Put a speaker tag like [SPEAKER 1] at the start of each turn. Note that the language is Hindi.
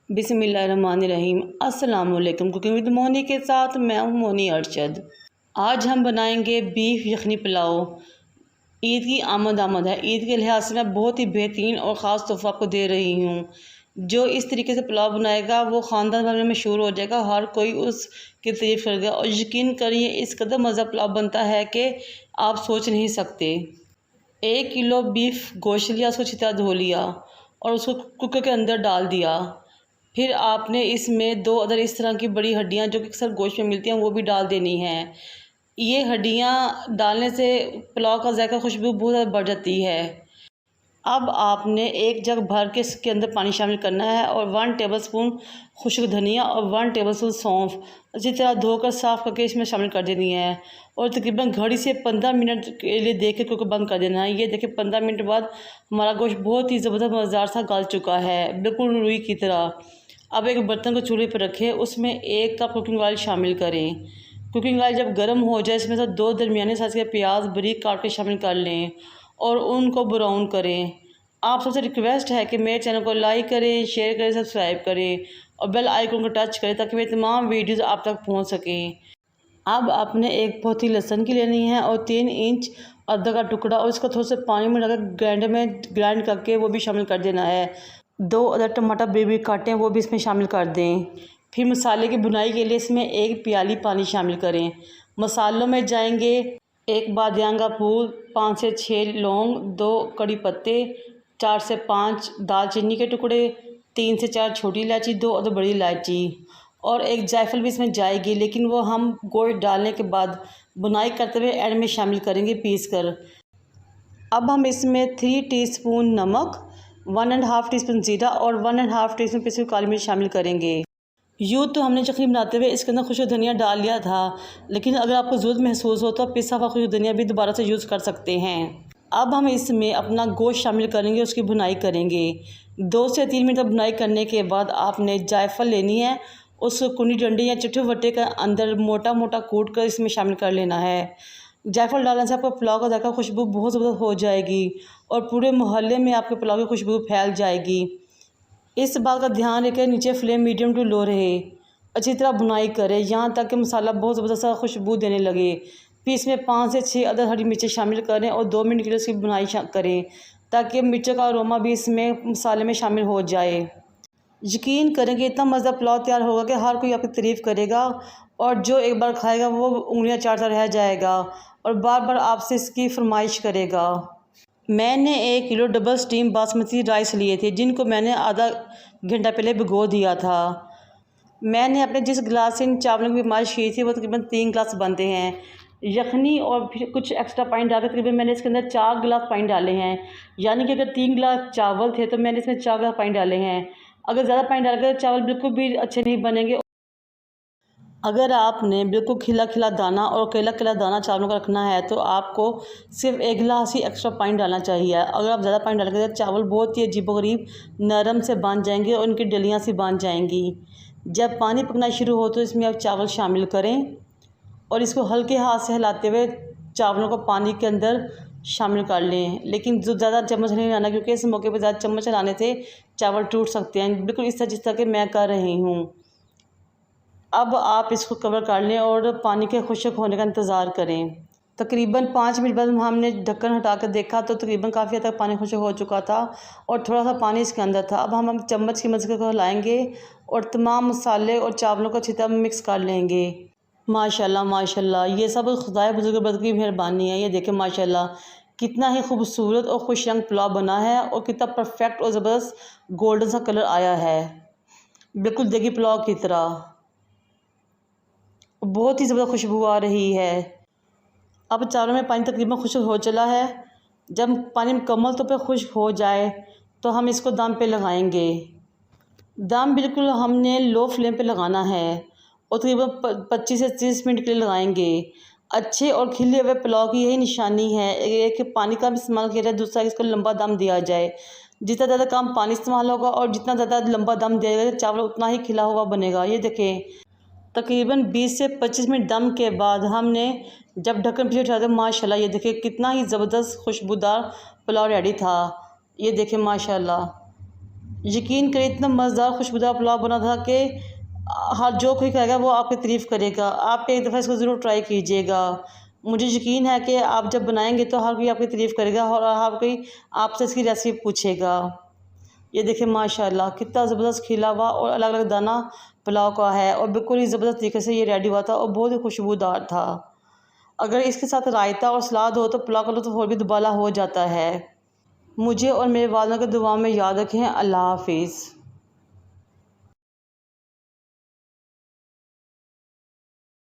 [SPEAKER 1] बिस्मिल्लाहिर्रहमानिर्रहीम। अस्सलाम वालेकुम। कुकिंग विद मोनी के साथ मैं हूँ मोनी अरशद। आज हम बनाएंगे बीफ यखनी पुलाव। ईद की आमद है। ईद के लिहाज से मैं बहुत ही बेहतरीन और ख़ास तोहफ़ा आपको दे रही हूँ। जो इस तरीके से पुलाव बनाएगा वो ख़ानदान भर में मशहूर हो जाएगा, हर कोई उसकी तारीफ़ करेगा। और यकीन करिए इस कदर मज़ा पुलाव बनता है कि आप सोच नहीं सकते। 1 किलो बीफ गोश्त लिया, उसको अच्छी तरह धो लिया और उसको कुकर के अंदर डाल दिया। फिर आपने इसमें 2 अदर इस तरह की बड़ी हड्डियाँ जो कि अक्सर गोश्त में मिलती हैं वो भी डाल देनी हैं। ये हड्डियाँ डालने से पुलाव का जायका खुशबू बहुत ज़्यादा बढ़ जाती है। अब आपने एक जग भर के इसके अंदर पानी शामिल करना है और 1 टेबलस्पून खुश्क धनिया और 1 टेबलस्पून सौंफ अच्छी तरह धोकर साफ़ करके इसमें शामिल कर देनी है। और तकरीबन घड़ी से 15 मिनट के लिए देख के कुकर बंद कर देना है। ये देखिए 15 मिनट बाद हमारा गोश्त बहुत ही ज़बरदस्त मज़ेदार सा गल चुका है, बिल्कुल रुई की तरह। अब एक बर्तन को चूल्हे पर रखें, उसमें 1 कप कुकिंग ऑयल शामिल करें। कुकिंग ऑयल जब गर्म हो जाए इसमें से 2 दरमियाने साइज़ के प्याज बारीक काट के शामिल कर लें और उनको ब्राउन करें। आप सबसे रिक्वेस्ट है कि मेरे चैनल को लाइक करें, शेयर करें, सब्सक्राइब करें और बेल आइकन को टच करें ताकि मेरी तमाम वीडियोज़ आप तक पहुँच सकें। अब आपने एक पोथी लहसुन की लेनी है और 3 इंच अदरक का टुकड़ा और इसको थोड़ा सा पानी में डालकर ग्राइंडर में ग्राइंड करके वो भी शामिल कर देना है। 2 अदर टमाटर बारीक काटे हैं वो भी इसमें शामिल कर दें। फिर मसाले की बुनाई के लिए इसमें 1 प्याली पानी शामिल करें। मसालों में जाएंगे 1 बादियान का फूल, 5 से 6 लौंग, 2 कड़ी पत्ते, 4 से 5 दालचीनी के टुकड़े, 3 से 4 छोटी इलायची, 2 अदर बड़ी इलायची और 1 जायफल भी इसमें जाएगी, लेकिन वो हम गोश्त डालने के बाद बुनाई करते हुए एंड में शामिल करेंगे पीस कर। अब हम इसमें 3 टीस्पून नमक, 1.5 टीस्पून ज़ीरा और 1.5 टीस्पून पिसी हुई काली मिर्च शामिल करेंगे। यूँ तो हमने यखनी बनाते हुए इसके अंदर खुश्क धनिया डाल लिया था, लेकिन अगर आपको ज़रूरत महसूस हो तो पिसा हुआ खुश्क धनिया भी दोबारा से यूज़ कर सकते हैं। अब हम इसमें अपना गोश्त शामिल करेंगे, उसकी भुनाई करेंगे। 2 से 3 मिनट तक भुनाई करने के बाद आपने जायफल लेनी है, उसको कुनी डंडी या चिट्ठे वट्टे के अंदर मोटा मोटा कूट कर इसमें शामिल कर लेना है। जायफल डालने से आपका पुलाव का जायका खुशबू बहुत ज़बरदस्त हो जाएगी और पूरे मोहल्ले में आपके पुलाव की खुशबू फैल जाएगी। इस बात का ध्यान रखें नीचे फ्लेम मीडियम टू लो रहे। अच्छी तरह बुनाई करें यहाँ तक कि मसाला बहुत ज़बरदस्त खुशबू देने लगे। फिर इसमें 5 से 6 अदर हरी मिर्चें शामिल करें और 2 मिनट के लिए उसकी बुनाई करें ताकि मिर्चों का अरोमा भी इसमें मसाले में शामिल हो जाए। यकीन करें कि इतना मज़ेदार पुलाव तैयार होगा कि हर कोई आपकी तारीफ़ करेगा और जो एक बार खाएगा वो उंगलियां चाटता रह जाएगा और बार बार आपसे इसकी फरमाइश करेगा। मैंने 1 kilo double steam basmati rice लिए थे जिनको मैंने आधा घंटा पहले भिगो दिया था। मैंने अपने जिस गिलास से इन चावलों की मालिश की थी वो तकरीबन 3 गिलास बनते हैं। यखनी और फिर कुछ एक्स्ट्रा पानी डालकर तकरीबन मैंने इसके अंदर 4 गिलास पानी डाले हैं। यानी कि अगर 3 गिलास चावल थे तो मैंने इसमें 4 गिलास पानी डाले हैं। अगर ज़्यादा पानी डालकर चावल बिल्कुल भी अच्छे नहीं बनेंगे। अगर आपने बिल्कुल खिला खिला दाना और केला केला दाना चावलों का रखना है तो आपको सिर्फ 1 गिलास ही एक्स्ट्रा पानी डालना चाहिए। अगर आप ज़्यादा पानी डालेंगे तो चावल बहुत ही अजीबोगरीब नरम से बन जाएंगे और उनकी डलियाँ सी बन जाएंगी। जब पानी पकना शुरू हो तो इसमें आप चावल शामिल करें और इसको हल्के हाथ से हिलाते हुए चावलों को पानी के अंदर शामिल कर लें, लेकिन जो ज़्यादा चम्मच नहीं लाना क्योंकि इस मौके पर ज़्यादा चम्मच लाने से चावल टूट सकते हैं। बिल्कुल इस तरह जिस तरह के मैं कर रही हूँ। अब आप इसको कवर कर लें और पानी के खुश्क होने का इंतज़ार करें। तकरीबन 5 मिनट बाद हमने ढक्कन हटा कर देखा तो तकरीबन काफ़ी हद तक पानी खुश्क हो चुका था और थोड़ा सा पानी इसके अंदर था। अब हम चम्मच की मदद से हिलाएंगे और तमाम मसाले और चावलों को अच्छी तरह मिक्स कर लेंगे। माशाल्लाह माशाल्लाह, ये सब खुदाए बुजुर्ग की मेहरबानी है। ये देखें माशाल्लाह कितना ही खूबसूरत और खुश रंग पुलाव बना है और कितना परफेक्ट और ज़बरदस्त गोल्डन सा कलर आया है, बिल्कुल देगी पुलाव की तरह। बहुत ही ज़बरदस्त खुशबू आ रही है। अब चावलों में पानी तकरीबन खुश्क हो चला है। जब पानी मुकम्मल तौर पर खुश्क हो जाए तो हम इसको दम पे लगाएंगे। दम बिल्कुल हमने लो फ्लेम पे लगाना है और तकरीबन 25 से 30 मिनट के लिए लगाएंगे। अच्छे और खिले हुए पुलाव की यही निशानी है, एक पानी का भी इस्तेमाल किया जाए, दूसरा इसको लंबा दम दिया जाए। जितना ज़्यादा कम पानी इस्तेमाल होगा और जितना ज़्यादा लंबा दम दिया जाएगा चावल उतना ही खिला हुआ बनेगा। ये देखें तकरीबन 20 से 25 मिनट दम के बाद हमने जब ढक्कन पीछे उठाया तो माशाल्लाह ये देखिए कितना ही ज़बरदस्त खुशबूदार पुलाव रेडी था। ये देखें माशाल्लाह यकीन करें इतना मज़ेदार खुशबूदार पुलाव बना था कि हर जो कोई खाएगा वो आपकी तारीफ़ करेगा। आप एक दफ़ा इसको ज़रूर ट्राई कीजिएगा। मुझे यकीन है कि आप जब बनाएंगे तो हर कोई आपकी तारीफ़ करेगा और हर कोई आपसे इसकी रेसिपी पूछेगा। ये देखिए माशाल्लाह कितना ज़बरदस्त खिला हुआ और अलग अलग दाना पुलाव का है और बिल्कुल ही ज़बरदस्त तरीके से ये रेडी हुआ था और बहुत ही खुशबूदार था। अगर इसके साथ रायता और सलाद हो तो पुलाव का लुत्फ़ और भी दुबाला हो जाता है। मुझे और मेरे वालों की दुआ में याद रखें। अल्लाह हाफ़िज़।